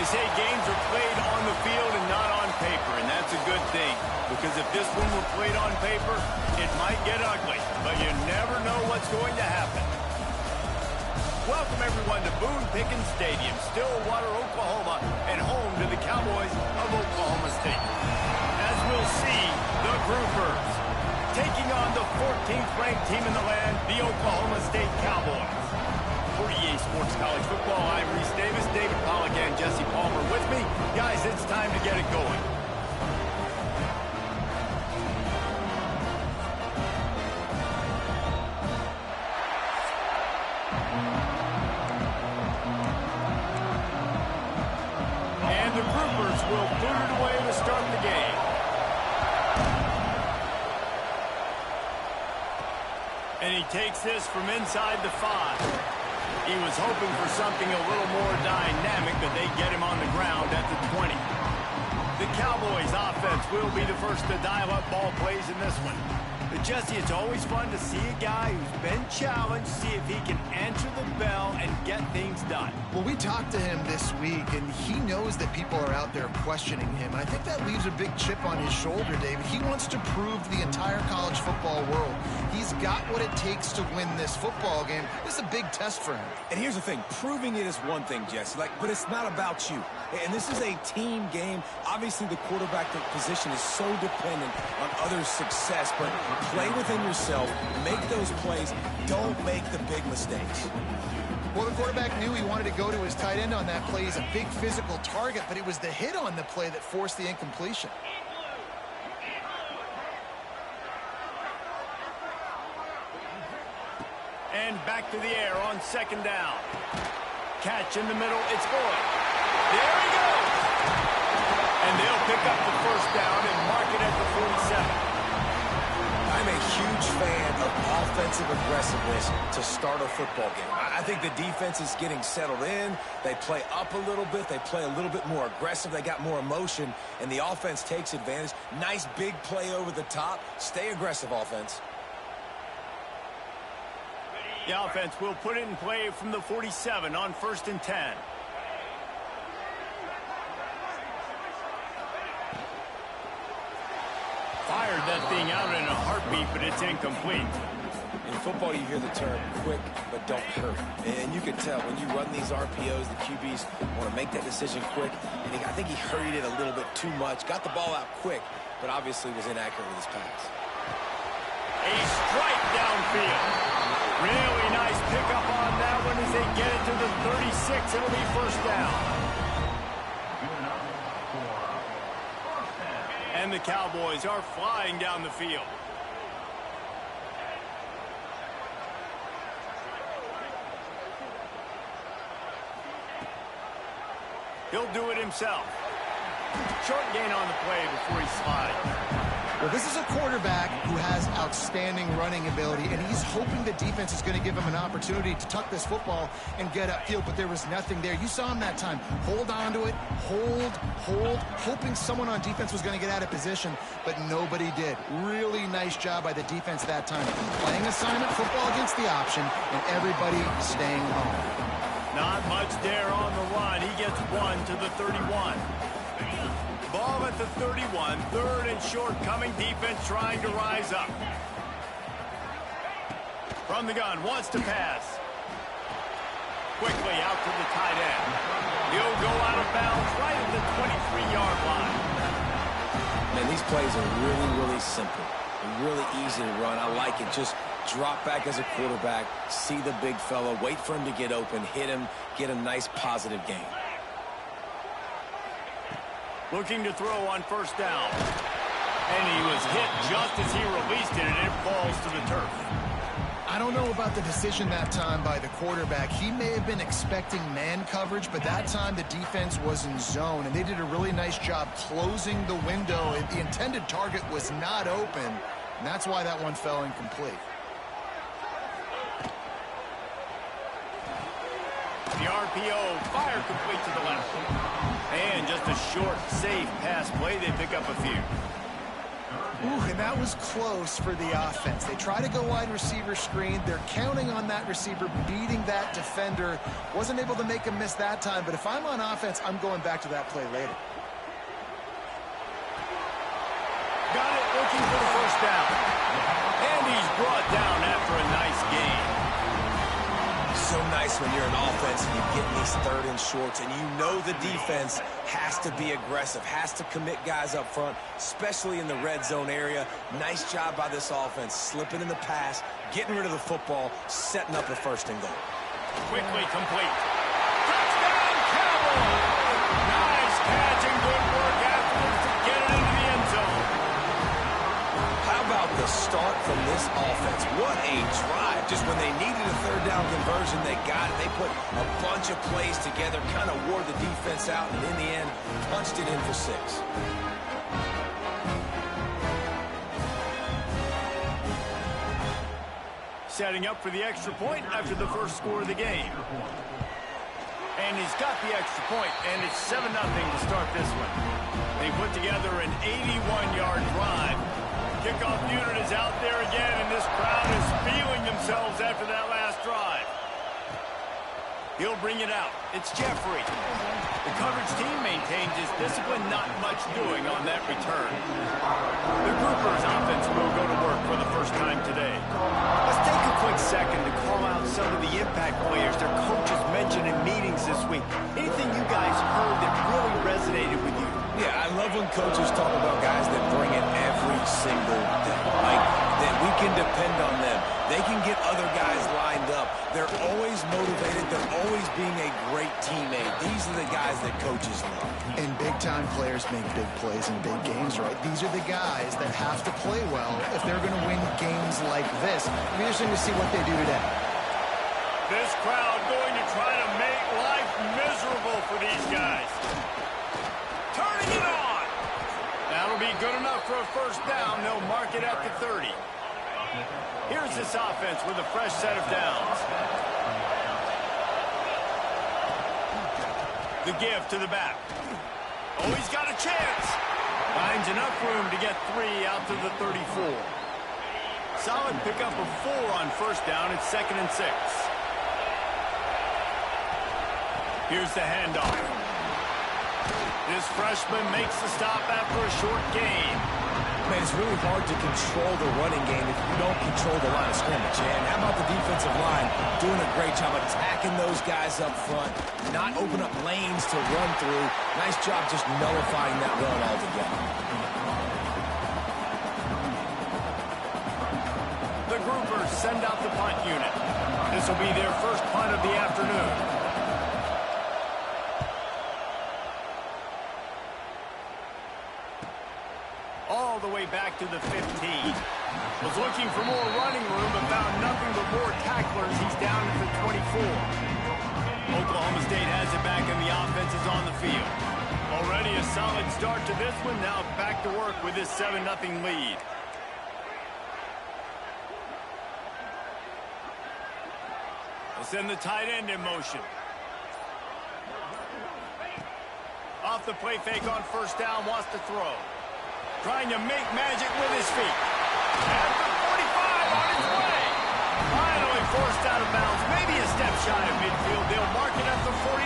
They say games are played on the field and not on paper, and that's a good thing. Because if this one were played on paper, it might get ugly. But you never know what's going to happen. Welcome, everyone, to Boone Pickens Stadium, Stillwater, Oklahoma, and home to the Cowboys of Oklahoma State. As we'll see, the Groupers taking on the 14th-ranked team in the land, the Oklahoma State Cowboys. For EA Sports College Football, I'm Reese Davis, David Pollack, and Jesse Palmer with me. Guys, it's time to get it going. And the Groupers will boot it away to start the game. And he takes this from inside the 5. He was hoping for something a little more dynamic, but they get him on the ground at the 20. The Cowboys offense will be the first to dial up ball plays in this one. But Jesse, it's always fun to see a guy who's been challenged, see if he can answer the bell and get things done. Well, we talked to him this week, and he knows that people are out there questioning him. And I think that leaves a big chip on his shoulder, David. He wants to prove to the entire college football world he's got what it takes to win this football game. This is a big test for him. And here's the thing. Proving it is one thing, Jesse, but it's not about you. And this is a team game. Obviously, the quarterback position is so dependent on others' success, but play within yourself, make those plays, don't make the big mistakes. Well, the quarterback knew he wanted to go to his tight end on that play. He's a big physical target, but it was the hit on the play that forced the incompletion. And back to the air on second down. Catch in the middle, it's good. There he goes! And they'll pick up the first down and mark it at the 47. I'm a huge fan of offensive aggressiveness to start a football game. I think the defense is getting settled in. They play up a little bit. They play a little bit more aggressive. They got more emotion, and the offense takes advantage. Nice big play over the top. Stay aggressive, offense. The offense will put it in play from the 47 on 1st and 10. Fired that thing out in a heartbeat, but it's incomplete. In football, you hear the term quick, but don't hurt. And you can tell when you run these RPOs, the QBs want to make that decision quick. And I think he hurried it a little bit too much. Got the ball out quick, but obviously was inaccurate with his pass. A strike downfield. Really nice pickup on that one as they get it to the 36. It'll be first down. And the Cowboys are flying down the field. He'll do it himself. Short gain on the play before he slides. Well, this is a quarterback who has outstanding running ability, and he's hoping the defense is going to give him an opportunity to tuck this football and get upfield, but there was nothing there. You saw him that time. Hold on to it, hold, hoping someone on defense was going to get out of position, but nobody did. Really nice job by the defense that time. Playing assignment football against the option, and everybody staying home. Not much there on the run. He gets one to the 31. Ball at the 31, third and short, coming defense trying to rise up. From the gun, wants to pass. Quickly out to the tight end. He'll go out of bounds right at the 23-yard line. Man, these plays are really, really simple. They're really easy to run. I like it. Just drop back as a quarterback, see the big fella, wait for him to get open, hit him, get a nice positive gain. Looking to throw on first down. And he was hit just as he released it, and it falls to the turf. I don't know about the decision that time by the quarterback. He may have been expecting man coverage, but that time the defense was in zone, and they did a really nice job closing the window. The intended target was not open, and that's why that one fell incomplete. The RPO, fire complete to the left. And just a short, safe pass play. They pick up a few. Ooh, and that was close for the offense. They try to go wide receiver screen. They're counting on that receiver beating that defender. Wasn't able to make him miss that time, but if I'm on offense, I'm going back to that play later. Got it, looking for the first down. And he's brought down after a nice gain. So nice when you're an offense and you get in these third and shorts and you know the defense has to be aggressive, has to commit guys up front, especially in the red zone area. Nice job by this offense, slipping in the pass, getting rid of the football, setting up a first and goal. Quickly complete. Touchdown, Cowboys! Nice catch and good work afterwards to get it into the end zone. How about the start from this offense? What a drive. Just when they needed a third down conversion, they got it. They put a bunch of plays together, kind of wore the defense out, and in the end, punched it in for 6. Setting up for the extra point after the first score of the game. And he's got the extra point, and it's 7-0 to start this one. They put together an 81-yard drive. Kickoff unit is out there again, and this crowd is feeling themselves after that last drive. He'll bring it out. It's Jeffrey. The coverage team maintains his discipline, not much doing on that return. The Groupers offense will go to work for the first time today. Let's take a quick second to call out some of the impact players their coaches mentioned in meetings this week. Anything you guys heard that really resonated with you? Yeah, I love when coaches talk about guys that bring it every single day. Like, that we can depend on them. They can get other guys lined up. They're always motivated. They're always being a great teammate. These are the guys that coaches love. And big-time players make big plays in big games, right? These are the guys that have to play well if they're going to win games like this. It'll be interesting to see what they do today. This crowd going to try to make life miserable for these guys. Turning it on. That'll be good enough for a first down. They'll mark it at the 30. Here's this offense with a fresh set of downs. The give to the back. Oh, he's got a chance. Finds enough room to get 3 out to the 34. Solid pickup of 4 on first down. It's 2nd and 6. Here's the handoff. This freshman makes the stop after a short gain. Man, it's really hard to control the running game if you don't control the line of scrimmage. And how about the defensive line doing a great job attacking those guys up front, not open up lanes to run through. Nice job just nullifying that run altogether. The Groupers send out the punt unit. This will be their first punt of the afternoon. All the way back to the 15. Was looking for more running room, but found nothing but more tacklers. He's down at the 24. Oklahoma State has it back, and the offense is on the field. Already a solid start to this one. Now back to work with this 7-0 lead. We'll send the tight end in motion. Off the play fake on first down, wants to throw. Trying to make magic with his feet. At the 45 on his way. Finally forced out of bounds. Maybe a step shy of midfield. They'll mark it at the 49.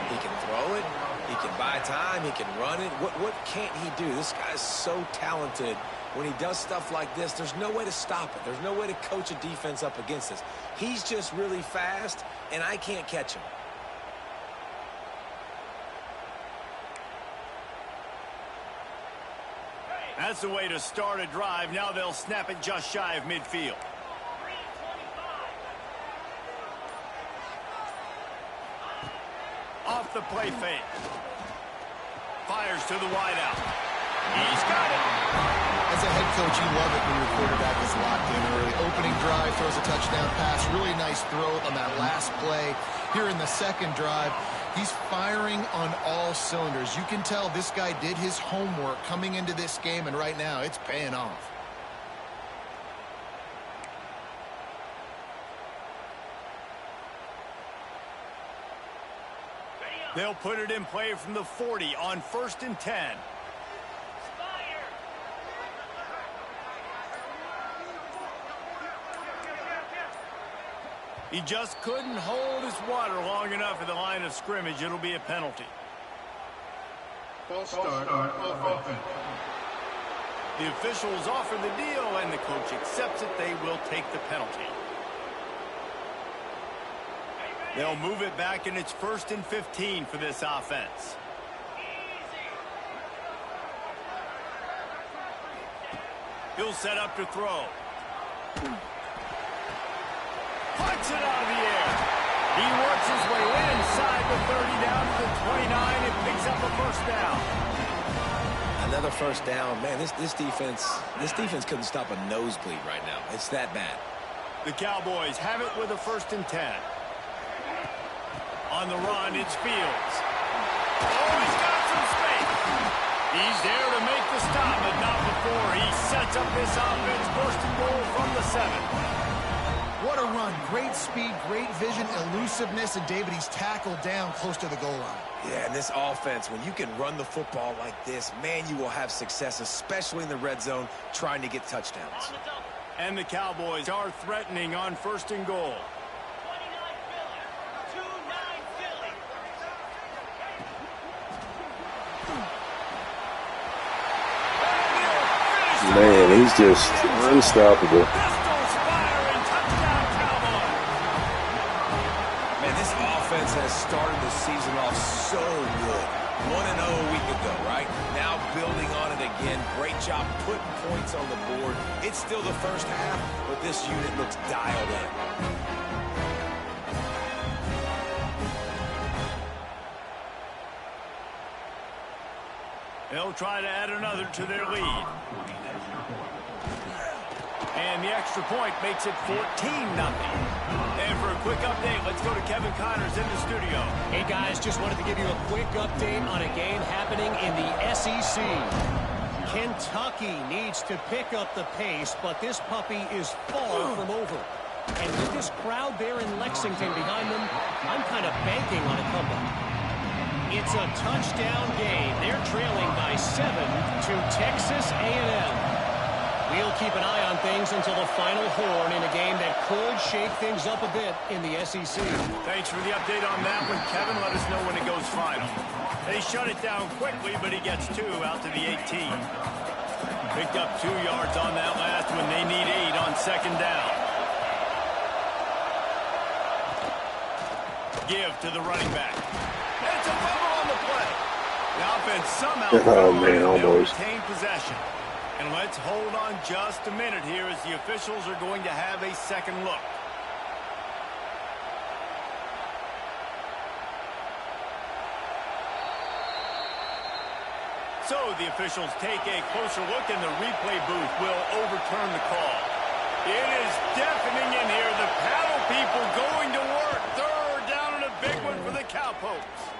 He can throw it. He can buy time. He can run it. What can't he do? This guy's so talented. When he does stuff like this, there's no way to stop it. There's no way to coach a defense up against this. He's just really fast, and I can't catch him. That's the way to start a drive. Now they'll snap it just shy of midfield. Off the play fake. Fires to the wideout. He's got it. As a head coach, you love it when your quarterback is locked in early. Opening drive, throws a touchdown pass. Really nice throw on that last play. Here in the second drive, he's firing on all cylinders. You can tell this guy did his homework coming into this game, and right now it's paying off. They'll put it in play from the 40 on 1st and 10. He just couldn't hold his water long enough at the line of scrimmage. It'll be a penalty. False start offense. The officials offer the deal, and the coach accepts it. They will take the penalty. They'll move it back, and it's 1st and 15 for this offense. He'll set up to throw. Punts it out of the air. He works his way inside the 30 down to the 29 and picks up a first down. Another first down. Man, this defense couldn't stop a nosebleed right now. It's that bad. The Cowboys have it with a 1st and 10. On the run, it's Fields. Oh, he's got some space. He's there to make the stop, but not before he sets up this offense. 1st and goal from the 7. What a run. Great speed, great vision, elusiveness, and David, he's tackled down close to the goal line. Yeah, and this offense, when you can run the football like this, man, you will have success, especially in the red zone, trying to get touchdowns. And the Cowboys are threatening on 1st and goal. Man, he's just unstoppable. Man, this offense has started the season off so good. 1-0 a week ago, right? Now building on it again. Great job putting points on the board. It's still the first half, but this unit looks dialed in. They'll try to add another to their lead. And the extra point makes it 14-0. And for a quick update, let's go to Kevin Connors in the studio. Hey, guys, just wanted to give you a quick update on a game happening in the SEC. Kentucky needs to pick up the pace, but this puppy is far from over. And with this crowd there in Lexington behind them, I'm kind of banking on a comeback. It's a touchdown game. They're trailing by 7 to Texas A&M. We'll keep an eye on things until the final horn in a game that could shake things up a bit in the SEC. Thanks for the update on that one, Kevin. Let us know when it goes final. They shut it down quickly, but he gets 2 out to the 18. Picked up 2 yards on that last one. They need 8 on 2nd down. Give to the running back. It's a fumble on the play. The offense somehow retain possession. And let's hold on just a minute here as the officials are going to have a second look. So the officials take a closer look, and the replay booth will overturn the call. It is deafening in here. The paddle people going to work. 3rd down and a big one for the Cowpokes.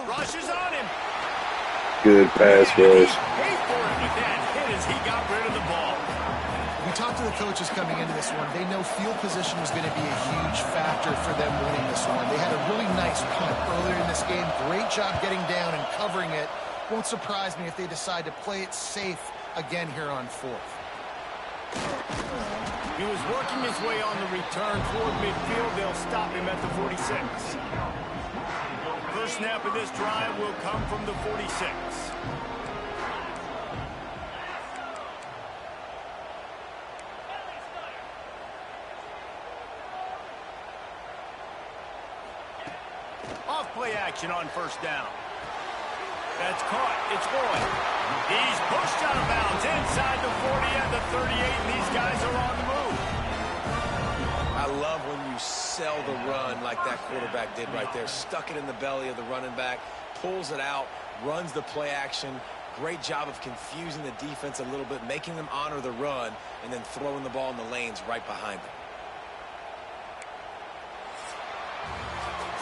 Rushes on him. Good pass rush. Paid for it with that hit as he got rid of the ball. We talked to the coaches coming into this one. They know field position was going to be a huge factor for them winning this one. They had a really nice punt earlier in this game. Great job getting down and covering it. Won't surprise me if they decide to play it safe again here on 4th. He was working his way on the return toward midfield. They'll stop him at the 46. First snap of this drive will come from the 46. Off play action on 1st down. That's caught. It's Lloyd. He's pushed out of bounds inside the 40 and the 38, and these guys are on the move. I love when you sell the run like that quarterback did right there. Stuck it in the belly of the running back, pulls it out, runs the play action. Great job of confusing the defense a little bit, making them honor the run, and then throwing the ball in the lanes right behind them.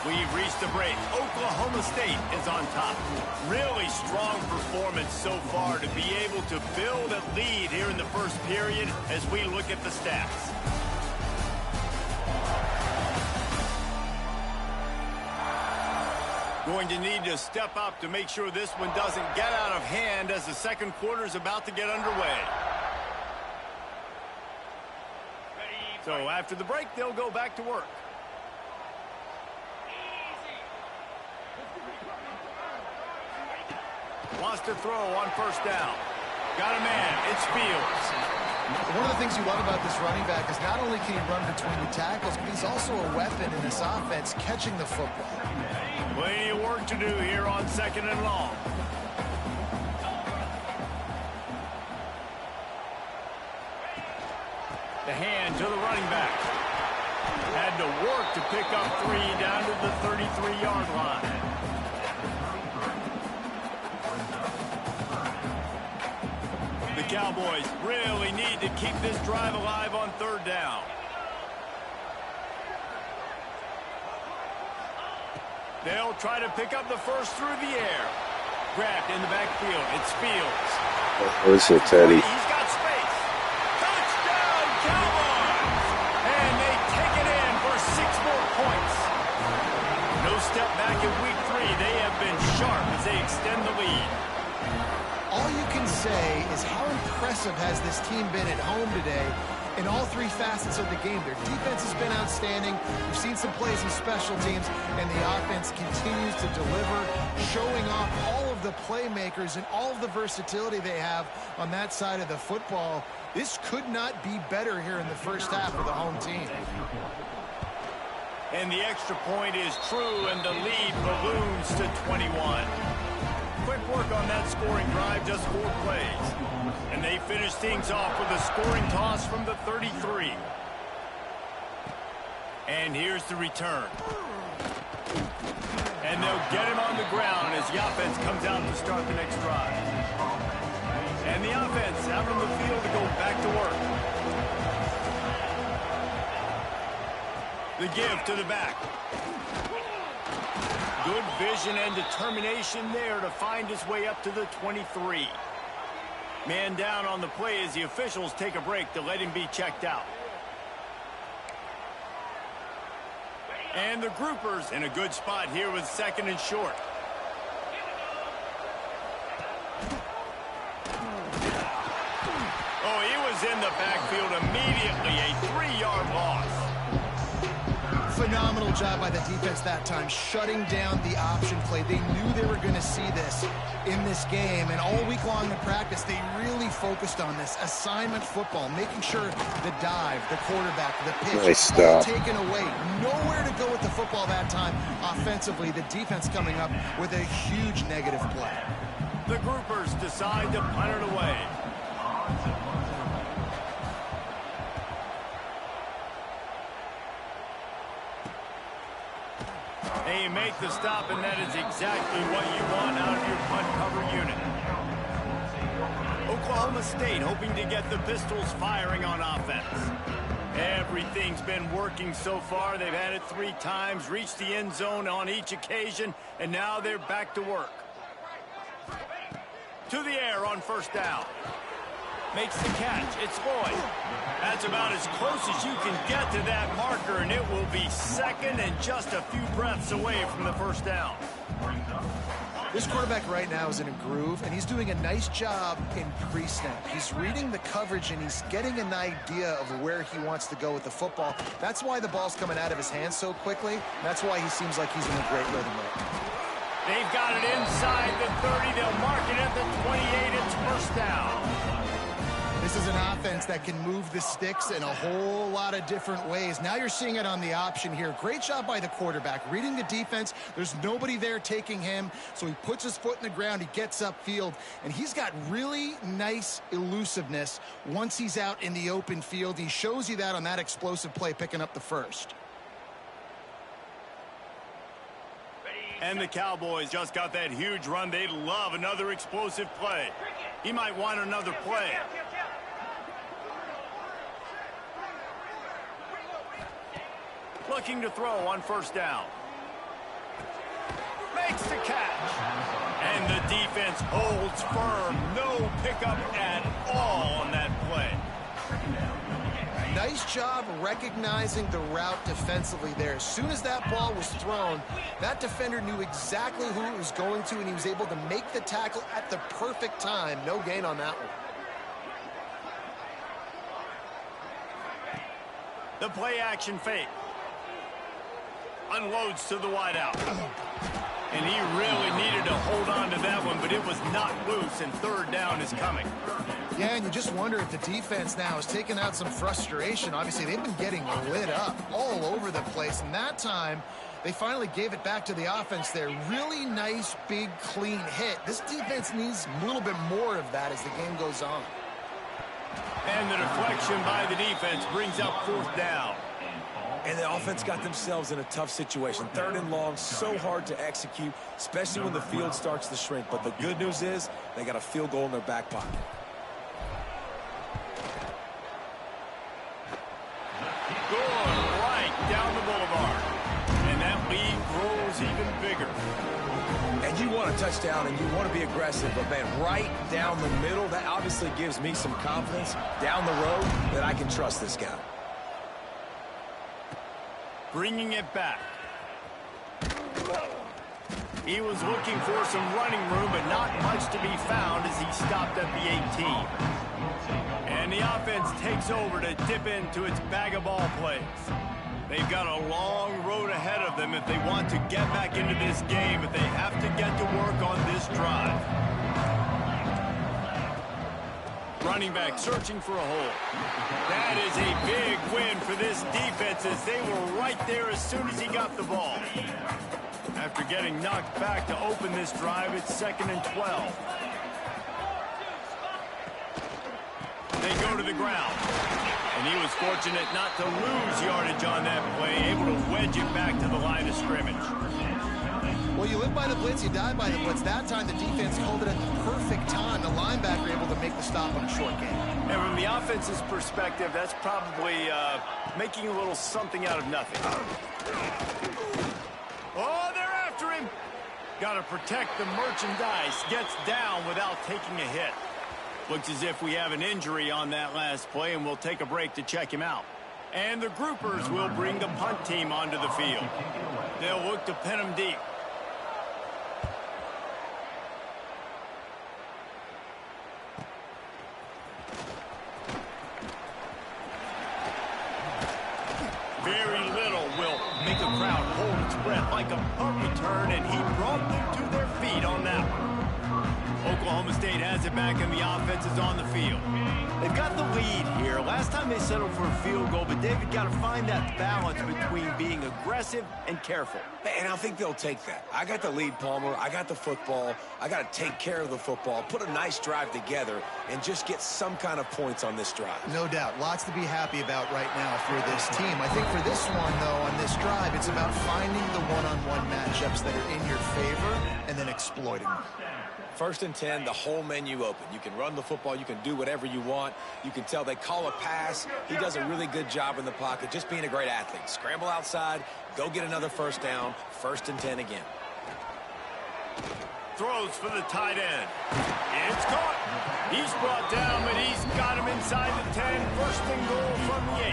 We've reached the break. Oklahoma State is on top. Really strong performance so far to be able to build a lead here in the first period as we look at the stats. Going to need to step up to make sure this one doesn't get out of hand as the second quarter is about to get underway. Ready So after the break, they'll go back to work. Wants to throw on first down. Got a man. It's Fields. One of the things you love about this running back is not only can he run between the tackles, but he's also a weapon in this offense catching the football. Plenty of work to do here on 2nd and long. The hand to the running back. Had to work to pick up 3 down to the 33-yard line. The Cowboys really need to keep this drive alive on 3rd down. They'll try to pick up the first through the air. Grabbed in the backfield. It's Fields. Oh, it's a Teddy. He's got space. Touchdown, Cowboys! And they take it in for 6 more points. No step back in week 3. They have been sharp as they extend the lead. All you can say is how impressive has this team been at home today in all 3 facets of the game. Their defense has been outstanding. We've seen some plays in special teams, and the offense continues to deliver, showing off all of the playmakers and all of the versatility they have on that side of the football. This could not be better here in the first half for the home team. And the extra point is true, and the lead balloons to 21. Quick work on that scoring drive, just 4 plays. And they finish things off with a scoring toss from the 33. And here's the return. And they'll get him on the ground as the offense comes out to start the next drive. And the offense out on the field to go back to work. The give to the back. Good vision and determination there to find his way up to the 23. Man down on the play as the officials take a break to let him be checked out. And the groupers in a good spot here with 2nd and short. Oh, he was in the backfield immediately. A 3-yard loss. Phenomenal job by the defense that time, shutting down the option play. They knew they were going to see this in this game, and all week long in practice, they really focused on this assignment football, making sure the dive, the quarterback, the pitch, nice all stop. taken away. Nowhere to go with the football that time. Offensively, the defense coming up with a huge negative play. The groupers decide to punt it away. They make the stop, and that is exactly what you want out of your punt cover unit. Oklahoma State hoping to get the Pistols firing on offense. Everything's been working so far. They've had it 3 times, reached the end zone on each occasion, and now they're back to work. To the air on first down. Makes the catch. It's Lloyd. That's about as close as you can get to that marker, and it will be 2nd and just a few breaths away from the first down. This quarterback right now is in a groove, and he's doing a nice job in pre-snap. He's reading the coverage, and he's getting an idea of where he wants to go with the football. That's why the ball's coming out of his hands so quickly. That's why he seems like he's in a great rhythm right now. They've got it inside the 30. They'll mark it at the 28. It's first down. This is an offense that can move the sticks in a whole lot of different ways. Now you're seeing it on the option here. Great job by the quarterback. Reading the defense. There's nobody there taking him. So he puts his foot in the ground. He gets upfield. And he's got really nice elusiveness once he's out in the open field. He shows you that on that explosive play, picking up the first. And the Cowboys just got that huge run. They'd love another explosive play. He might want another play. Looking to throw on first down. Makes the catch. And the defense holds firm. No pickup at all on that play. Nice job recognizing the route defensively there. As soon as that ball was thrown, that defender knew exactly who it was going to, and he was able to make the tackle at the perfect time. No gain on that one. The play action fake. Unloads to the wideout. And he really needed to hold on to that one, but it was not loose, and third down is coming. Yeah, and you just wonder if the defense now is taking out some frustration. Obviously, they've been getting lit up all over the place, and that time they finally gave it back to the offense there. Really nice, big, clean hit. This defense needs a little bit more of that as the game goes on. And the deflection by the defense brings up fourth down. And the offense got themselves in a tough situation. Third and long, so hard to execute, especially when the field starts to shrink. But the good news is they got a field goal in their back pocket. Going right down the boulevard. And that lead grows even bigger. And you want a touchdown and you want to be aggressive, but man, right down the middle, that obviously gives me some confidence down the road that I can trust this guy. Bringing it back. He was looking for some running room, but not much to be found as he stopped at the 18. And the offense takes over to dip into its bag of ball plays. They've got a long road ahead of them if they want to get back into this game, but they have to get to work on this drive. Running back searching for a hole. That is a big win for this defense as they were right there as soon as he got the ball. After getting knocked back to open this drive, it's 2nd and 12. They go to the ground. And he was fortunate not to lose yardage on that play, able to wedge it back to the line of scrimmage. Well, you live by the blitz, you die by the blitz. That time the defense called it at the perfect time. The linebacker able to make the stop on a short game. And from the offense's perspective, that's probably making a little something out of nothing. Oh, they're after him. Got to protect the merchandise. Gets down without taking a hit. Looks as if we have an injury on that last play, and we'll take a break to check him out. And the groupers will bring the punt team onto the field. They'll look to pin him deep. Very little will make a crowd hold its breath like a punt return, and he brought them to their feet on that one. Oklahoma State has it back, and the offense is on the field. They've got the lead here. Last time they settled for a field goal, but David got to find that balance between being aggressive and careful. And I think they'll take that. I got the lead, Palmer. I got the football. I got to take care of the football, put a nice drive together, and just get some kind of points on this drive. No doubt. Lots to be happy about right now for this team. I think for this one, though, on this drive, it's about finding the one-on-one matchups that are in your favor and then exploiting them. 1st and 10, the whole menu open. You can run the football. You can do whatever you want. You can tell they call a pass. He does a really good job in the pocket, just being a great athlete. Scramble outside, go get another first down. 1st and 10 again. Throws for the tight end. It's caught. He's brought down, but he's got him inside the 10. 1st and goal from the 8.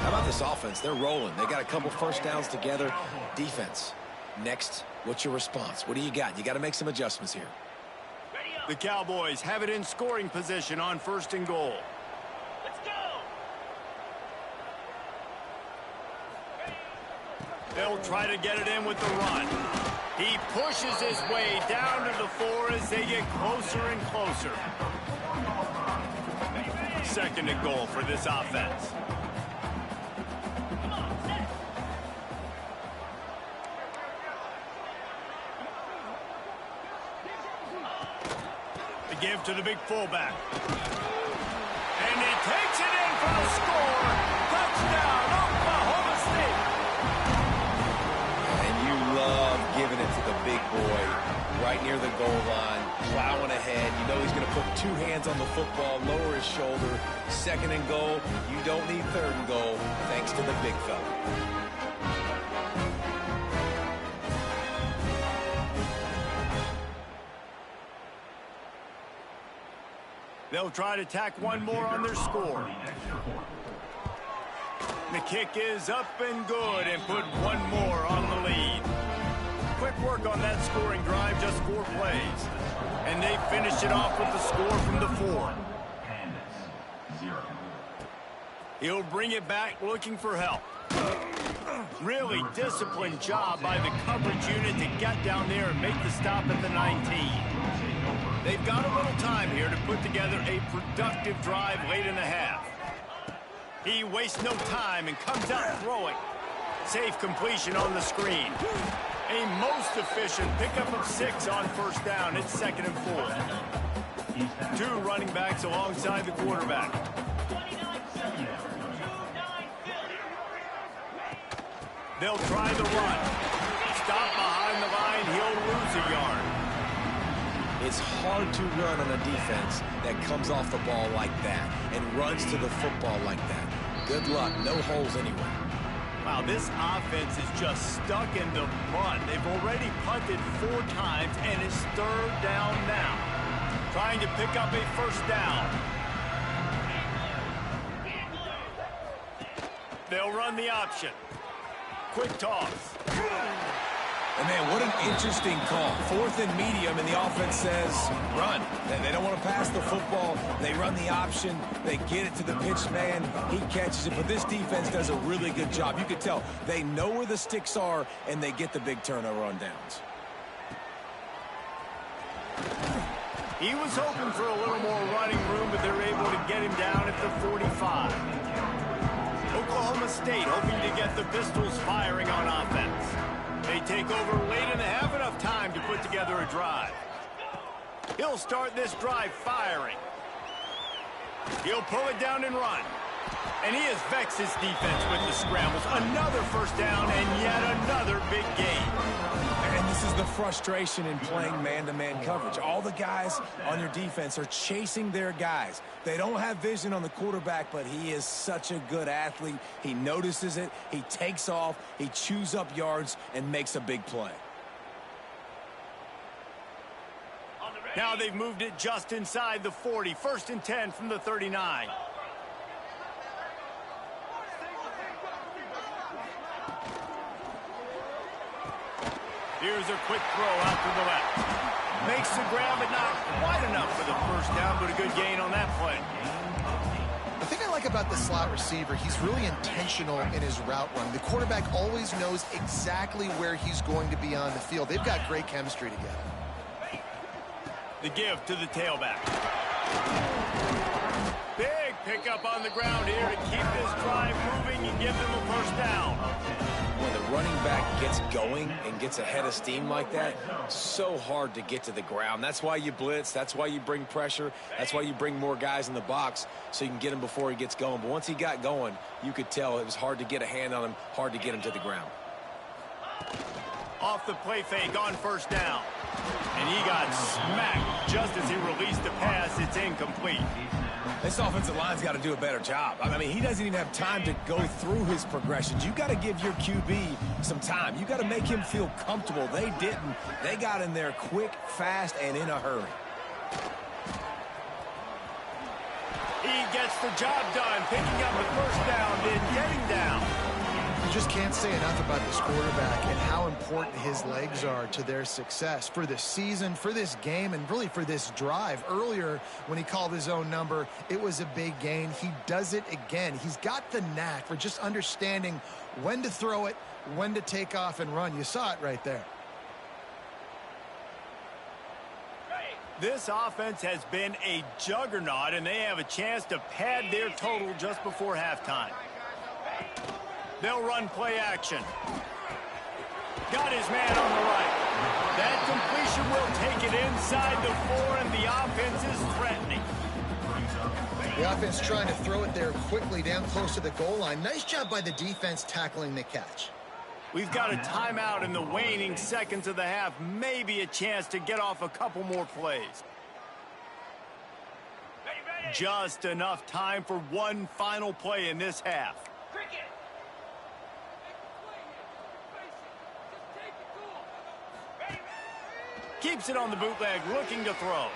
How about this offense? They're rolling. They got a couple first downs together. Defense. Next, what's your response? What do you got? You got to make some adjustments here. The Cowboys have it in scoring position on 1st and goal. Let's go! They'll try to get it in with the run. He pushes his way down to the 4 as they get closer and closer. 2nd and goal for this offense. Give to the big fullback. And he takes it in for the score. Touchdown, Oklahoma State. And you love giving it to the big boy right near the goal line, plowing ahead. You know he's going to put 2 hands on the football, lower his shoulder. 2nd and goal. You don't need 3rd and goal, thanks to the big fella. They'll try to tack one more on their score. The kick is up and good and put one more on the lead. Quick work on that scoring drive, just 4 plays. And they finish it off with the score from the 4. He'll bring it back looking for help. Really disciplined job by the coverage unit to get down there and make the stop at the 19. They've got a little time here to put together a productive drive late in the half. He wastes no time and comes out throwing. Safe completion on the screen. A most efficient pickup of 6 on first down. It's 2nd and 4. 2 running backs alongside the quarterback. They'll try the run. Stop behind the line. He'll lose a yard. It's hard to run on a defense that comes off the ball like that and runs to the football like that. Good luck. No holes anywhere. Wow, this offense is just stuck in the mud. They've already punted 4 times and it's 3rd down now. Trying to pick up a first down. They'll run the option. Quick toss. And man, what an interesting call. 4th and medium, and the offense says, run. They don't want to pass the football. They run the option. They get it to the pitch man. He catches it. But this defense does a really good job. You can tell they know where the sticks are, and they get the big turnover on downs. He was hoping for a little more running room, but they're able to get him down at the 45. Oklahoma State hoping to get the Pistols firing on offense. They take over late in the half, enough time to put together a drive. He'll start this drive firing. He'll pull it down and run. And he has vexed his defense with the scrambles. Another first down and yet another big gain. And this is the frustration in playing man-to-man coverage. All the guys on your defense are chasing their guys. They don't have vision on the quarterback, but he is such a good athlete. He notices it, he takes off, he chews up yards, and makes a big play. Now they've moved it just inside the 40. 1st and 10 from the 39. Here's a quick throw out to the left. Makes the grab, but not quite enough for the first down, but a good gain on that play. The thing I like about the slot receiver, he's really intentional in his route run. The quarterback always knows exactly where he's going to be on the field. They've got great chemistry together. The give to the tailback. Big pickup on the ground here to keep this drive moving and give them a first down. When the running back gets going and gets ahead of steam like that, so hard to get to the ground. That's why you blitz. That's why you bring pressure. That's why you bring more guys in the box so you can get him before he gets going. But once he got going, you could tell it was hard to get a hand on him, hard to get him to the ground. Off the play fake on first down. And he got smacked just as he released the pass. It's incomplete. This offensive line's got to do a better job. I mean, he doesn't even have time to go through his progressions. You got to give your QB some time. You got to make him feel comfortable. They didn't. They got in there quick, fast, and in a hurry. He gets the job done, picking up the first down, then getting down. You just can't say enough about this quarterback and how important his legs are to their success for this season, for this game, and really for this drive. Earlier, when he called his own number, it was a big gain. He does it again. He's got the knack for just understanding when to throw it, when to take off and run. You saw it right there. This offense has been a juggernaut, and they have a chance to pad their total just before halftime. They'll run play action. Got his man on the right. That completion will take it inside the 4, and the offense is threatening. The offense trying to throw it there quickly down close to the goal line. Nice job by the defense tackling the catch. We've got a timeout in the waning seconds of the half. Maybe a chance to get off a couple more plays. Just enough time for one final play in this half. Keeps it on the bootleg, looking to throw.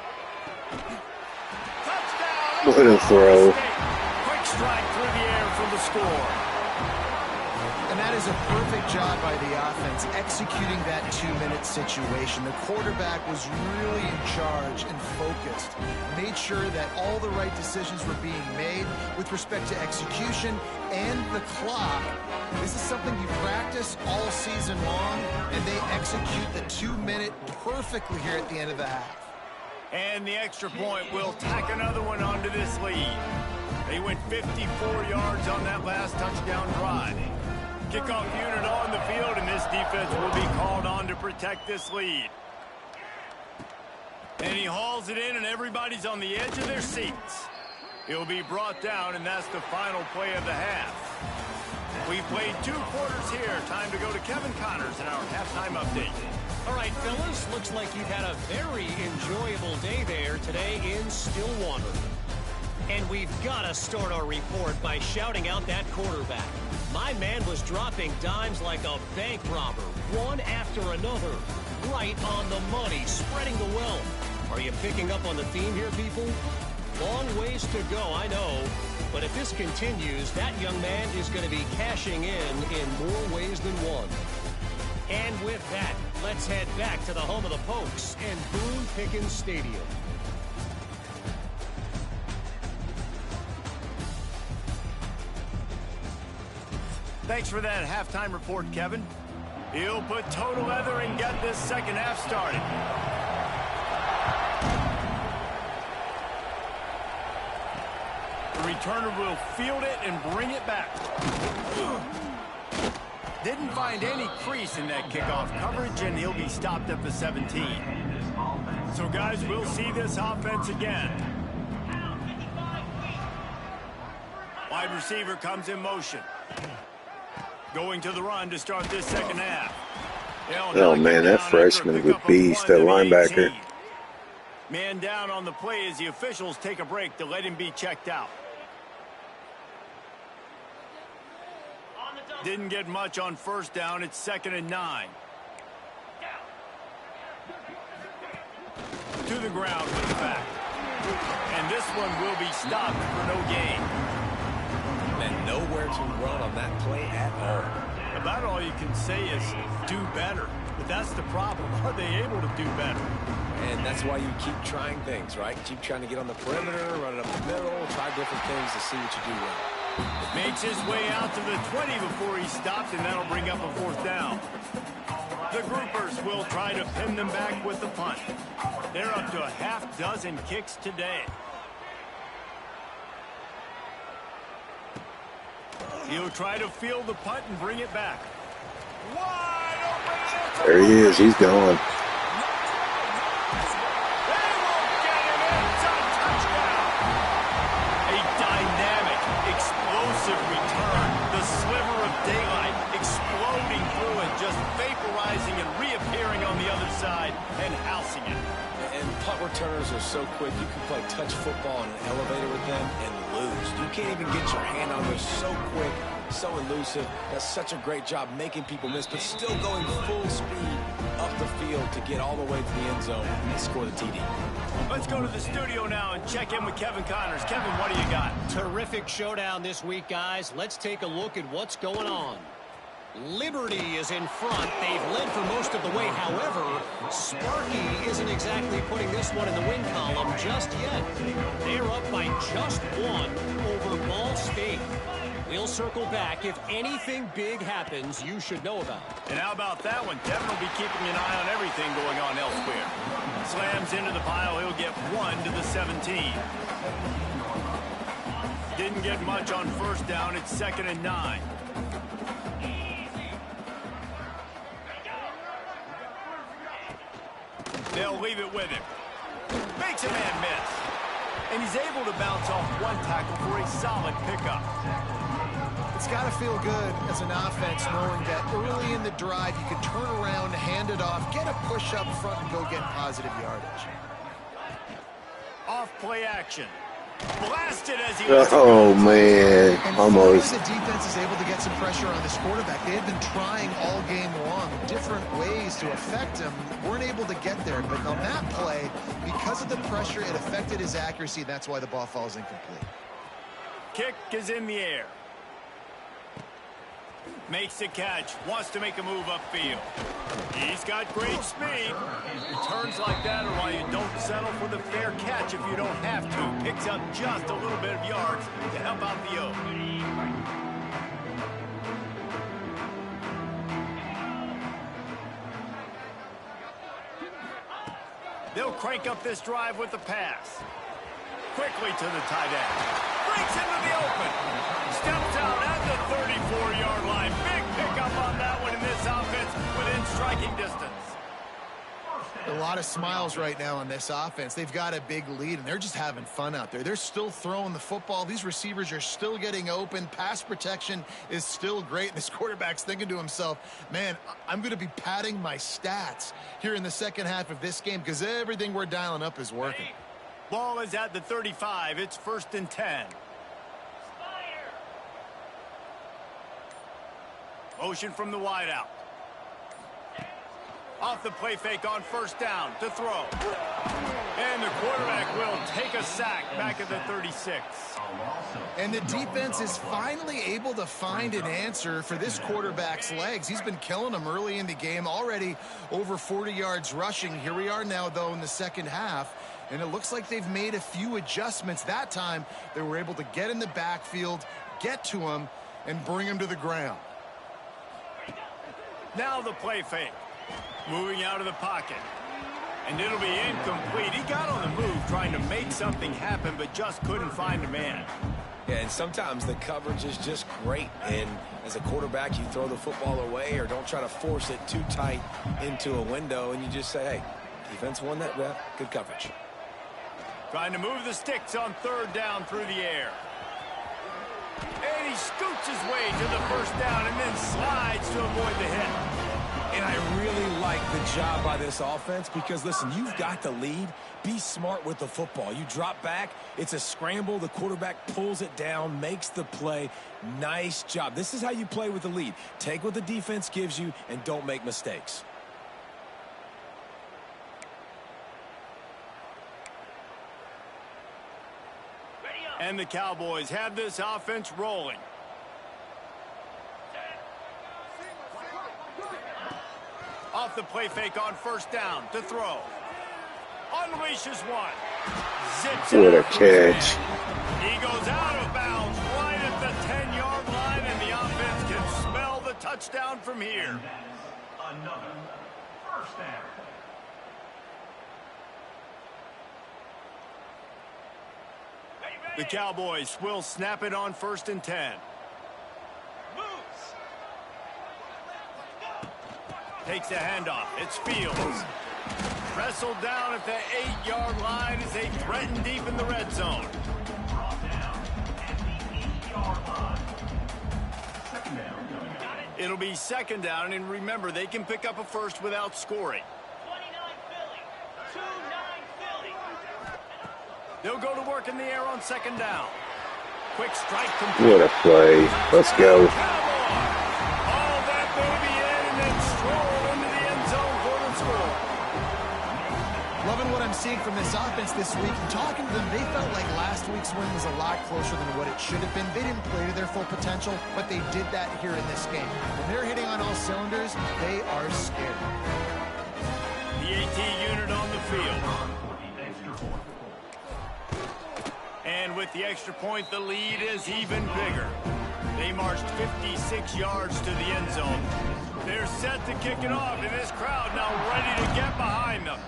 Touchdown! What a throw. Quick strike through the air for the score. And that is a perfect job by the offense, executing that 2-minute situation. The quarterback was really in charge and focused. Made sure that all the right decisions were being made with respect to execution and the clock. This is something you practice all season long, and they execute the 2-minute perfectly here at the end of the half. And the extra point will tack another one onto this lead. They went 54 yards on that last touchdown drive. Kickoff unit on the field, and this defense will be called on to protect this lead. And he hauls it in, and everybody's on the edge of their seats. He'll be brought down, and that's the final play of the half. We've played 2 quarters here. Time to go to Kevin Connors in our halftime update. All right, fellas, looks like you've had a very enjoyable day there today in Stillwater. And we've got to start our report by shouting out that quarterback. My man was dropping dimes like a bank robber, one after another, right on the money, spreading the wealth. Are you picking up on the theme here, people? Long ways to go, I know. But if this continues, that young man is going to be cashing in more ways than one. And with that, let's head back to the home of the Pokes and Boone Pickens Stadium. Thanks for that halftime report, Kevin. He'll put total leather and get this second half started. The returner will field it and bring it back. Didn't find any crease in that kickoff coverage, and he'll be stopped at the 17. So, guys, we'll see this offense again. Wide receiver comes in motion. Going to the run to start this second half. Oh, man, that freshman is a beast, that linebacker. Man down on the play as the officials take a break to let him be checked out. Didn't get much on first down. It's 2nd and 9. To the ground with the back. And this one will be stopped for no gain. And nowhere to run on that play at all. About all you can say is do better. But that's the problem. Are they able to do better? And that's why you keep trying things, right? Keep trying to get on the perimeter, run it up the middle, try different things to see what you do well. Makes his way out to the 20 before he stopped, and that'll bring up a 4th down. The groupers will try to pin them back with the punt. They're up to a half dozen kicks today. He'll try to field the punt and bring it back. Wide open. There he is. He's gone. They will get him. It's a touchdown. A dynamic, explosive return. The sliver of daylight exploding through it, just vaporizing and reappearing on the other side and housing it. And punt returners are so quick. You can play touch football in an elevator with them and lose. You can't even get your hand on them. They're so quick, so elusive. Does such a great job making people miss, but still going full speed up the field to get all the way to the end zone and score the TD. Let's go to the studio now and check in with Kevin Connors. Kevin, what do you got? Terrific showdown this week, guys. Let's take a look at what's going on. Liberty is in front. They've led for most of the way. However, Sparky isn't exactly putting this one in the win column just yet. They're up by just 1 over Ball State. We'll circle back. If anything big happens, you should know about it. And how about that one? Kevin will be keeping an eye on everything going on elsewhere. Slams into the pile. He'll get 1 to the 17. Didn't get much on first down. It's 2nd and 9. They'll leave it with him. Makes a man miss. And he's able to bounce off one tackle for a solid pickup. It's got to feel good as an offense knowing that early in the drive you can turn around, hand it off, get a push up front, and go get positive yardage. Off play action. Blasted as he Oh, man. And Almost. the defense is able to get some pressure on this quarterback. They had been trying all game long different ways to affect him. Weren't able to get there. But on that play, because of the pressure, it affected his accuracy. That's why the ball falls incomplete. Kick is in the air. Makes the catch. Wants to make a move upfield. He's got great speed. Returns like that are why you don't settle for the fair catch if you don't have to. Picks up just a little bit of yards to help out the O. They'll crank up this drive with the pass. Quickly to the tight end. Breaks into the open. Steps out at the 34-yard line. Big pickup on that one in this offense within striking distance. A lot of smiles right now on this offense. They've got a big lead, and they're just having fun out there. They're still throwing the football. These receivers are still getting open. Pass protection is still great. This quarterback's thinking to himself, man, I'm going to be padding my stats here in the second half of this game because everything we're dialing up is working. Ball is at the 35. It's 1st and 10. Motion from the wideout. Off the play fake on 1st down to throw. And the quarterback will take a sack back at the 36. And the defense is finally able to find an answer for this quarterback's legs. He's been killing them early in the game, already over 40 yards rushing. Here we are now, though, in the second half. And it looks like they've made a few adjustments. That time, they were able to get in the backfield, get to him, and bring him to the ground. Now the play fake. Moving out of the pocket. And it'll be incomplete. He got on the move trying to make something happen, but just couldn't find a man. Yeah, and sometimes the coverage is just great. And as a quarterback, you throw the football away or don't try to force it too tight into a window, and you just say, hey, defense won that rep. Good coverage. Trying to move the sticks on 3rd down through the air. And he scoots his way to the 1st down and then slides to avoid the hit. And I really like the job by this offense because, listen, you've got the lead. Be smart with the football. You drop back. It's a scramble. The quarterback pulls it down, makes the play. Nice job. This is how you play with the lead. Take what the defense gives you and don't make mistakes. And the Cowboys have this offense rolling. Off the play fake on 1st down to throw. Unleashes one. Zips What a out catch. He goes out of bounds right at the 10-yard line, and the offense can smell the touchdown from here. Another 1st down. The Cowboys will snap it on 1st and 10. Takes the handoff. It's Fields. Wrestled down at the 8-yard line as they threaten deep in the red zone. Brought down at the 8-yard line. 2nd down. It'll be 2nd down, and remember, they can pick up a first without scoring. 29 Philly. 2-9 Philly. They'll go to work in the air on 2nd down. Quick strike complete. What a play. Let's go. All that baby in and then stroll into the end zone for the score. Loving what I'm seeing from this offense this week. And talking to them, they felt like last week's win was a lot closer than what it should have been. They didn't play to their full potential, but they did that here in this game. When they're hitting on all cylinders, they are scared. The AT unit on the field. And with the extra point, the lead is even bigger. They marched 56 yards to the end zone. They're set to kick it off, and this crowd now ready to get behind them.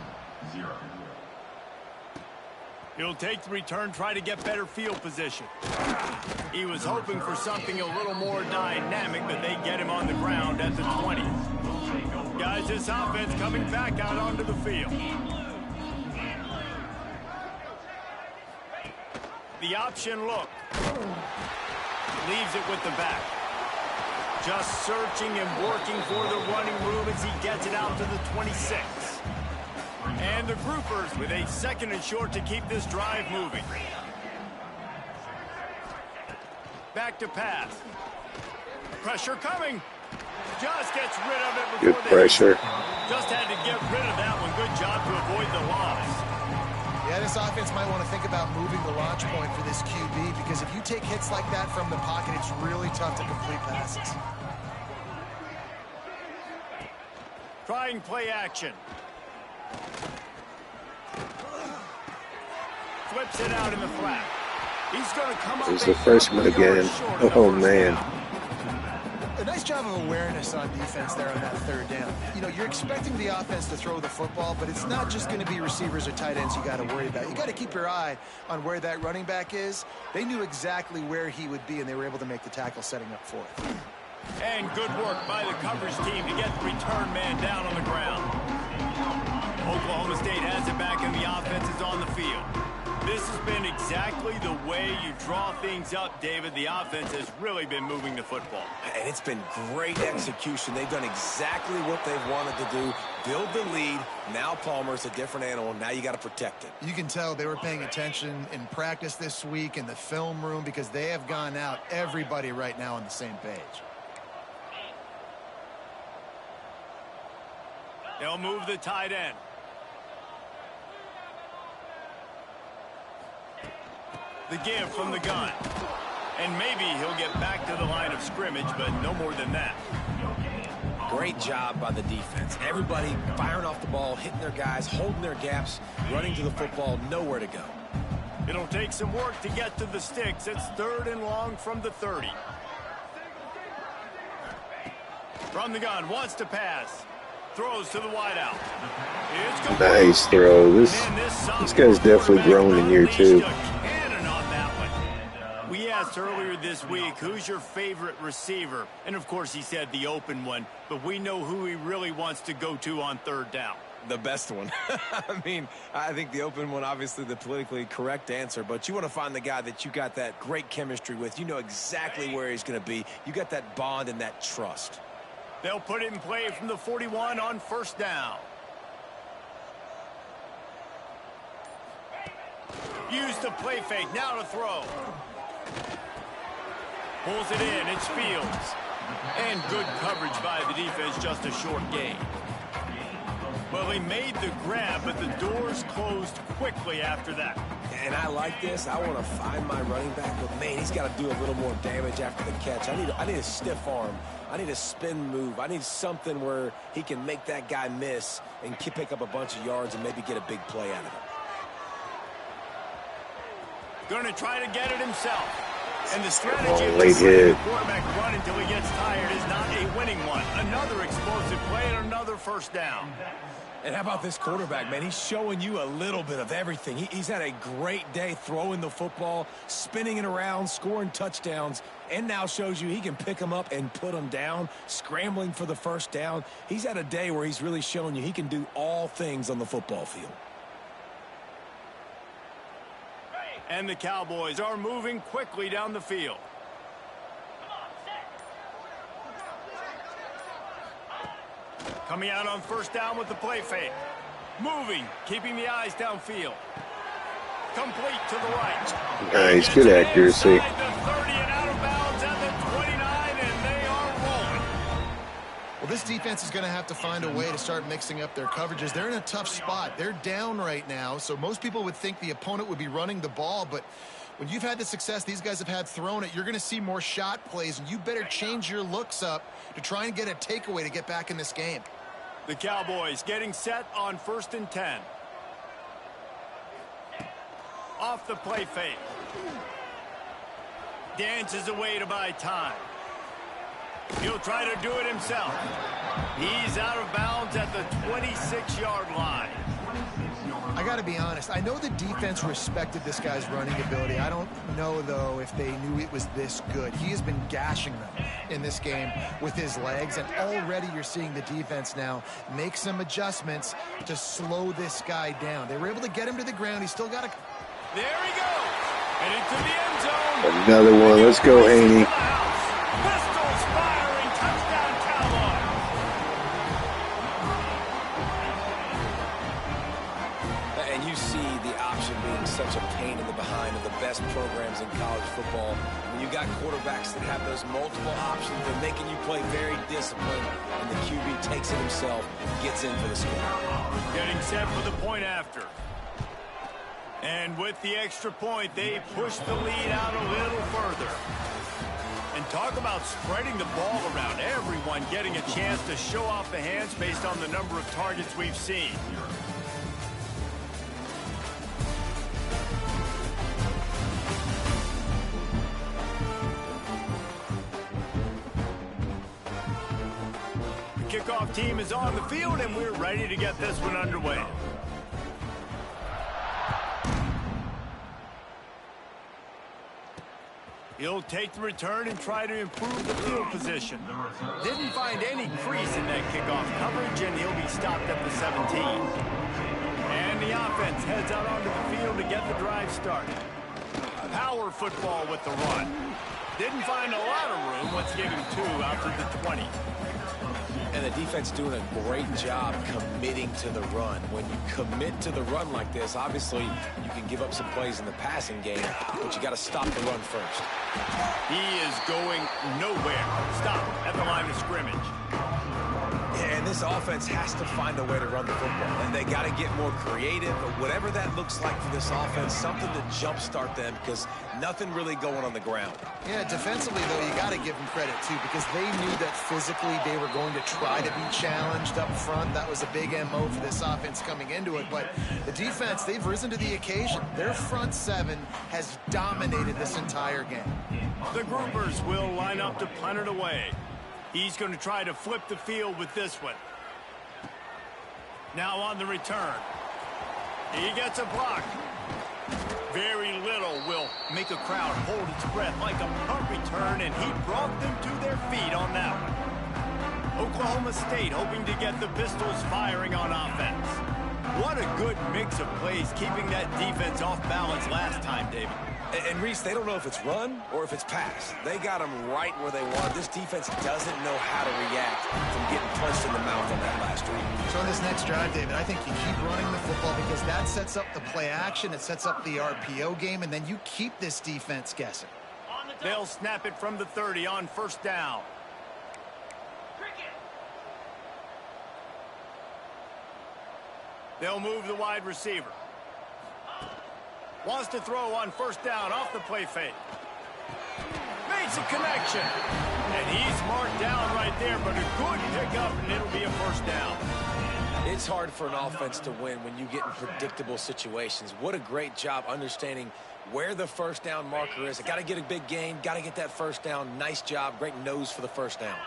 He'll take the return, try to get better field position. He was hoping for something a little more dynamic, but they get him on the ground at the 20. Guys, this offense coming back out onto the field. The option look. Leaves it with the back. Just searching and working for the running room as he gets it out to the 26. And the groupers with a 2nd and short to keep this drive moving. Back to pass. Pressure coming. Just gets rid of it before Good pressure. Just had to get rid of that one. Good job to avoid the loss. Yeah, this offense might want to think about moving the launch point for this QB because if you take hits like that from the pocket, it's really tough to complete passes. Trying play action. Flips it out in the flat. He's going to come up. It's the freshman again. Oh, man. A nice job of awareness on defense there on that third down. You know, you're expecting the offense to throw the football, but it's not just going to be receivers or tight ends you got to worry about. You got to keep your eye on where that running back is. They knew exactly where he would be, and they were able to make the tackle setting up for it. And good work by the coverage team to get the return man down on the ground. Oklahoma State has it back, and the offense is on the field. This has been exactly the way you draw things up, David. The offense has really been moving the football. And it's been great execution. They've done exactly what they've wanted to do. Build the lead. Now Palmer's a different animal. Now you got to protect it. You can tell they were paying attention in practice this week in the film room because they have gone out, everybody right now on the same page. They'll move the tight end. The give from the gun. And maybe he'll get back to the line of scrimmage, but no more than that. Great job by the defense. Everybody firing off the ball, hitting their guys, holding their gaps, running to the football, nowhere to go. It'll take some work to get to the sticks. It's 3rd and long from the 30. From the gun, wants to pass. Throws to the wideout. Nice throw. This guy's definitely grown in year 2. We asked earlier this week, who's your favorite receiver? And, of course, he said the open one. But we know who he really wants to go to on 3rd down. The best one. I mean, I think the open one, obviously the politically correct answer. But you want to find the guy that you got that great chemistry with. You know exactly where he's going to be. You got that bond and that trust. They'll put it in play from the 41 on 1st down. Use the play fake. Now to throw. Pulls it in. It's Fields. And good coverage by the defense. Just a short gain. Well, he made the grab, but the doors closed quickly after that. And I like this. I want to find my running back, but, man, he's got to do a little more damage after the catch. I need a stiff arm. I need a spin move. I need something where he can make that guy miss and pick up a bunch of yards and maybe get a big play out of it. Going to try to get it himself. And the strategy of the quarterback run until he gets tired is not a winning one. Another explosive play and another 1st down. And how about this quarterback, man? He's showing you a little bit of everything. He's had a great day throwing the football, spinning it around, scoring touchdowns, and now shows you he can pick them up and put them down, scrambling for the 1st down. He's had a day where he's really showing you he can do all things on the football field. And the Cowboys are moving quickly down the field. Coming out on 1st down with the play fake. Moving, keeping the eyes downfield. Complete to the right. Nice, good accuracy. The 30 and out of bounds at the 29, and they are rolling. Well, this defense is going to have to find a way to start mixing up their coverages. They're in a tough spot. They're down right now, so most people would think the opponent would be running the ball, but when you've had the success these guys have had throwing it, you're going to see more shot plays, and you better change your looks up to try and get a takeaway to get back in this game. The Cowboys getting set on 1st and 10. Off the play fake. Dances away to buy time. He'll try to do it himself. He's out of bounds at the 26-yard line. I got to be honest. I know the defense respected this guy's running ability. I don't know, though, if they knew it was this good. He has been gashing them in this game with his legs, and already you're seeing the defense now make some adjustments to slow this guy down. They were able to get him to the ground. He's still got to... There he goes. And into the end zone. Another one. Let's go, Haney. Pistols firing. Touchdown, Cowboys. And you see the option being such a pain in the behind of the best programs in college football. When you got quarterbacks that have those multiple options, they're making you play very disciplined, and the QB takes it himself, gets in for the score. Getting set for the point after. And with the extra point, they push the lead out a little further. And talk about spreading the ball around. Everyone getting a chance to show off the hands based on the number of targets we've seen. The kickoff team is on the field, and we're ready to get this one underway. He'll take the return and try to improve the field position. Didn't find any crease in that kickoff coverage, and he'll be stopped at the 17. And the offense heads out onto the field to get the drive started. Power football with the run. Didn't find a lot of room. Let's give him 2 out to the 20. And the defense doing a great job committing to the run. When you commit to the run like this, obviously you can give up some plays in the passing game, but you got to stop the run first. He is going nowhere. Stop at the line of scrimmage. Yeah, and this offense has to find a way to run the football. And they got to get more creative, but whatever that looks like for this offense, something to jumpstart them because nothing really going on the ground. Yeah, defensively, though, you got to give them credit, too, because they knew that physically they were going to try to be challenged up front. That was a big MO for this offense coming into it. But the defense, they've risen to the occasion. Their front 7 has dominated this entire game. The groupers will line up to punt it away. He's going to try to flip the field with this one. Now on the return. He gets a block. Very little will make a crowd hold its breath like a punt return, and he brought them to their feet on that one. Oklahoma State hoping to get the Pistols firing on offense. What a good mix of plays keeping that defense off balance last time, David. And Reese, they don't know if it's run or if it's pass. They got them right where they want. This defense doesn't know how to react from getting punched in the mouth on that last read. So on this next drive, David, I think you keep running the football because that sets up the play action, it sets up the RPO game, and then you keep this defense guessing. They'll snap it from the 30 on first down. They'll move the wide receiver. Wants to throw on first down off the play fake. Makes a connection. And he's marked down right there, but a good pickup, and it'll be a first down. It's hard for an offense to win when you get in predictable situations. What a great job understanding where the first down marker is. I got to get a big gain, got to get that first down. Nice job, great nose for the first down.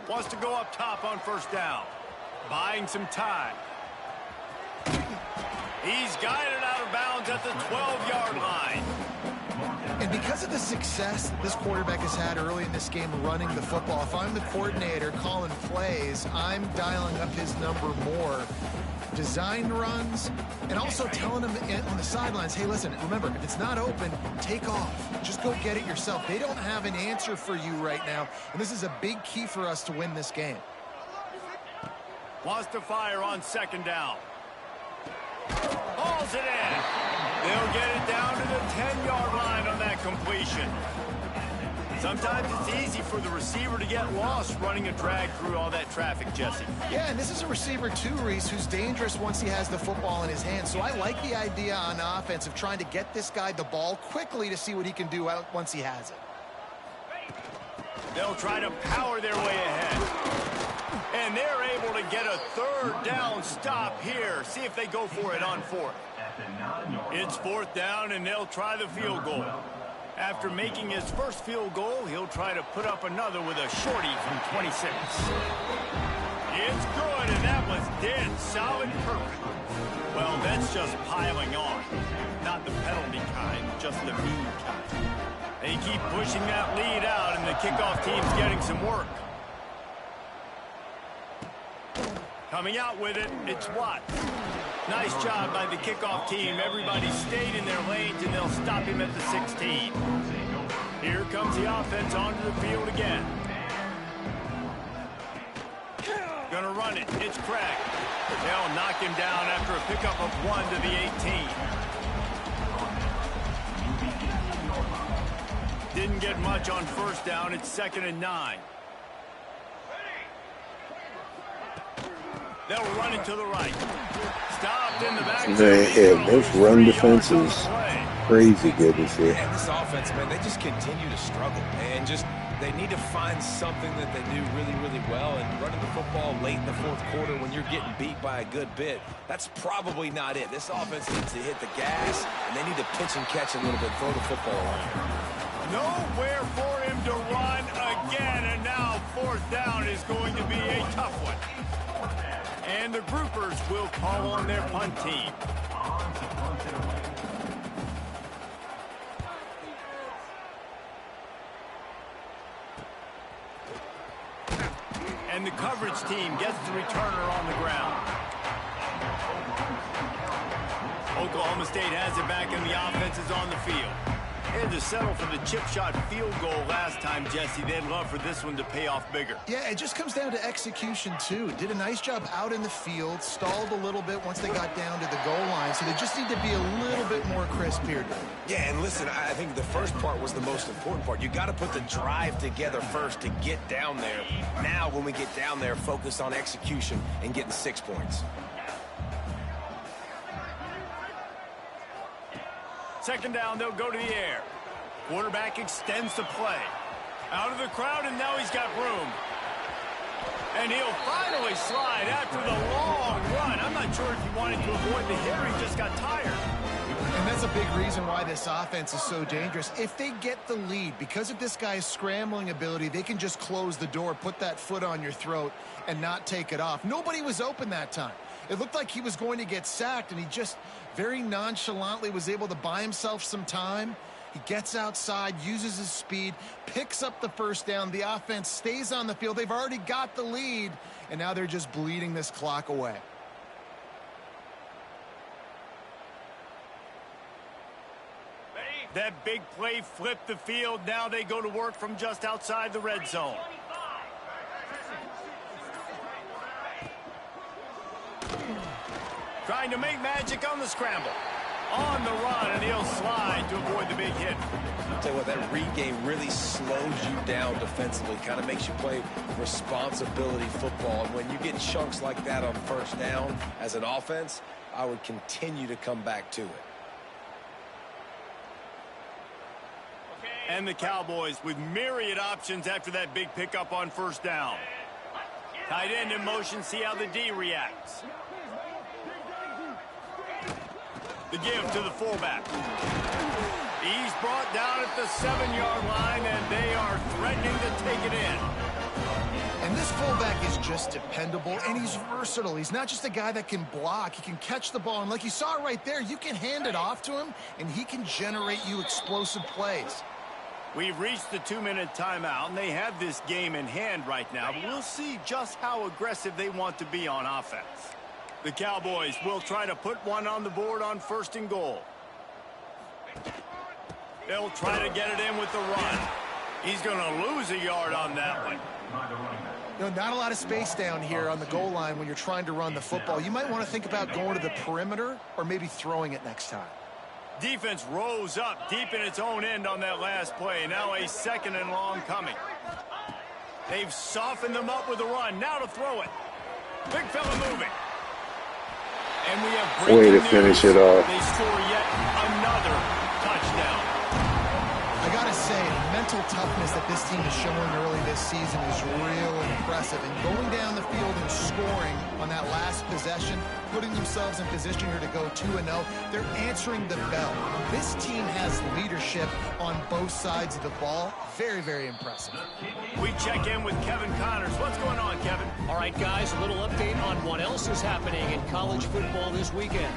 Wants to go up top on first down. Buying some time. He's guided out of bounds at the 12-yard line. And because of the success that this quarterback has had early in this game running the football, if I'm the coordinator calling plays, I'm dialing up his number more. Design runs, and also telling him on the sidelines, hey, listen, remember, if it's not open, take off. Just go get it yourself. They don't have an answer for you right now, and this is a big key for us to win this game. Wants to fire on second down. Hauls it in. They'll get it down to the 10-yard line on that completion. Sometimes it's easy for the receiver to get lost running a drag through all that traffic, Jesse. Yeah, and this is a receiver too, Reese, who's dangerous once he has the football in his hands. So I like the idea on offense of trying to get this guy the ball quickly to see what he can do out once he has it. They'll try to power their way ahead. And they're able to get a third down stop here. See if they go for it on fourth. It's fourth down, and they'll try the field goal. After making his first field goal, he'll try to put up another with a shorty from 26. It's good, and that was dead solid perfect. Well, that's just piling on. Not the penalty kind, just the mean kind. They keep pushing that lead out, and the kickoff team's getting some work. Coming out with it, it's Watts. Nice job by the kickoff team. Everybody stayed in their lanes, and they'll stop him at the 16. Here comes the offense onto the field again. Gonna run it. It's Craig. They'll knock him down after a pickup of 1 to the 18. Didn't get much on first down. It's 2nd and 9. They'll run it to the right. Stopped in the back. They have both run defenses crazy good this year. And this offense, man, they just continue to struggle, man. They need to find something that they do really, really well. And running the football late in the fourth quarter when you're getting beat by a good bit, that's probably not it. This offense needs to hit the gas, and they need to pitch and catch a little bit, throw the football around. Nowhere for him to run again, and now fourth down is going to be a tough one. And the groupers will call on their punt team. And the coverage team gets the returner on the ground. Oklahoma State has it back, and the offense is on the field. They had to settle for the chip shot field goal last time, Jesse. They'd love for this one to pay off bigger. Yeah, it just comes down to execution, too. Did a nice job out in the field, stalled a little bit once they got down to the goal line, so they just need to be a little bit more crisp here. Yeah, and listen, I think the first part was the most important part. You got to put the drive together first to get down there. Now, when we get down there, focus on execution and getting 6 points. Second down, they'll go to the air. Quarterback extends the play. Out of the crowd, and now he's got room. And he'll finally slide after the long run. I'm not sure if he wanted to avoid the hit or he just got tired. And that's a big reason why this offense is so dangerous. If they get the lead, because of this guy's scrambling ability, they can just close the door, put that foot on your throat, and not take it off. Nobody was open that time. It looked like he was going to get sacked, and he just very nonchalantly was able to buy himself some time. He gets outside, uses his speed, picks up the first down. The offense stays on the field. They've already got the lead, and now they're just bleeding this clock away. That big play flipped the field. Now they go to work from just outside the red zone. Trying to make magic on the scramble. On the run, and he'll slide to avoid the big hit. I'll tell you what, that read game really slows you down defensively, kind of makes you play responsibility football. And when you get chunks like that on first down as an offense, I would continue to come back to it. And the Cowboys with myriad options after that big pickup on first down. Tight end in motion, see how the D reacts. The give to the fullback. He's brought down at the 7-yard line, and they are threatening to take it in. And this fullback is just dependable, and he's versatile. He's not just a guy that can block. He can catch the ball, and like you saw right there, you can hand it off to him, and he can generate you explosive plays. We've reached the 2-minute timeout, and they have this game in hand right now, but we'll see just how aggressive they want to be on offense. The Cowboys will try to put one on the board on first and goal. They'll try to get it in with the run. He's going to lose a yard on that one. You know, not a lot of space down here on the goal line when you're trying to run the football. You might want to think about going to the perimeter or maybe throwing it next time. Defense rose up deep in its own end on that last play. Now a second and long coming. They've softened them up with the run. Now to throw it. Big fella moving. And we have breaking way to news. finish it off. They score yet another touchdown. I got to say, the mental toughness that this team is showing early this season is really impressive. And going down the field and scoring on that last possession, putting themselves in position here to go 2-0, they're answering the bell. This team has leadership on both sides of the ball. Very, very impressive. We check in with Kevin Connors. What's going on, Kevin? All right, guys, a little update on what else is happening in college football this weekend.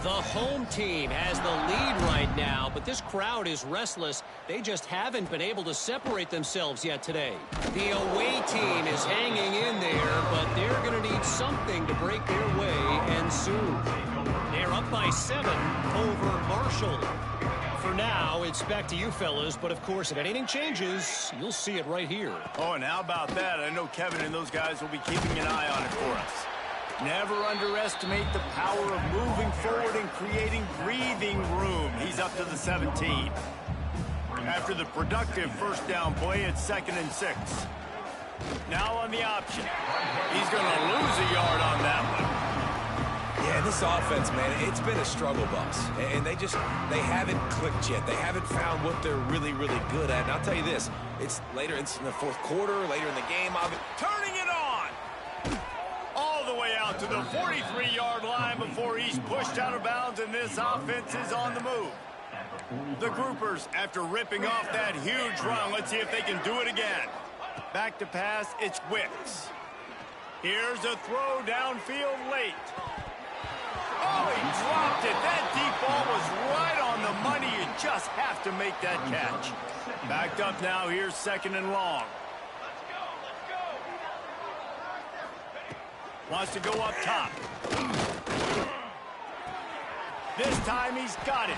The home team has the lead right now, but this crowd is restless. They just haven't been able to separate themselves yet today. The away team is hanging in there, but they're going to need something to break their way, and soon. They're up by 7 over Marshall. For now, it's back to you fellas, but of course, if anything changes, you'll see it right here. Oh, and how about that? I know Kevin and those guys will be keeping an eye on it for us. Never underestimate the power of moving forward and creating breathing room. He's up to the 17. After the productive first down play, it's 2nd and 6. Now on the option. He's going to lose a yard on that one. Yeah, this offense, man, it's been a struggle bus. And they haven't clicked yet. They haven't found what they're really, really good at. And I'll tell you this, it's in the fourth quarter, later in the game. Turning it on! All the way out to the 43-yard line before he's pushed out of bounds, and this offense is on the move. The Groupers, after ripping off that huge run, let's see if they can do it again. Back to pass, it's Wicks. Here's a throw downfield late. Oh, he dropped it. That deep ball was right on the money. You just have to make that catch. Backed up now. Here's 2nd and long. Wants to go up top. This time he's got it.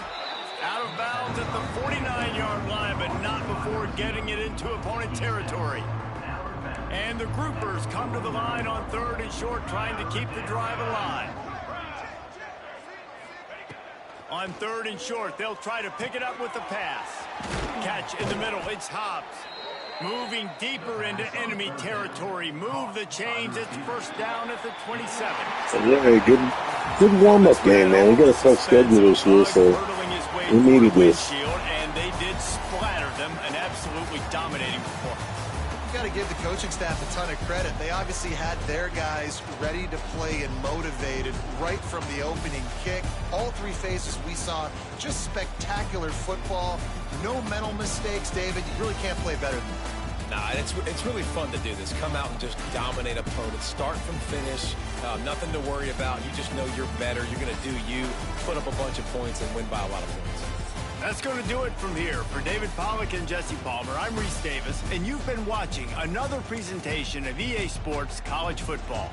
Out of bounds at the 49-yard line, but not before getting it into opponent territory. And the Groupers come to the line on 3rd and short, trying to keep the drive alive. On 3rd and short, they'll try to pick it up with the pass. Catch in the middle, it's Hobbs. Moving deeper into enemy territory. Move the chains, it's 1st down at the 27. Yeah, good warm-up game, man. We got a tough schedule this year, so we needed this. And they did splatter them, an absolutely dominating performance. Got to give the coaching staff a ton of credit. They obviously had their guys ready to play and motivated right from the opening kick. All 3 phases we saw just spectacular football. No mental mistakes, David. You really can't play better than that. Nah, it's really fun to do this. Come out and just dominate opponents. Start from finish. Nothing to worry about. You just know you're better. You're going to do you. Put up a bunch of points and win by a lot of points. That's going to do it from here. For David Pollack and Jesse Palmer, I'm Reese Davis, and you've been watching another presentation of EA Sports College Football.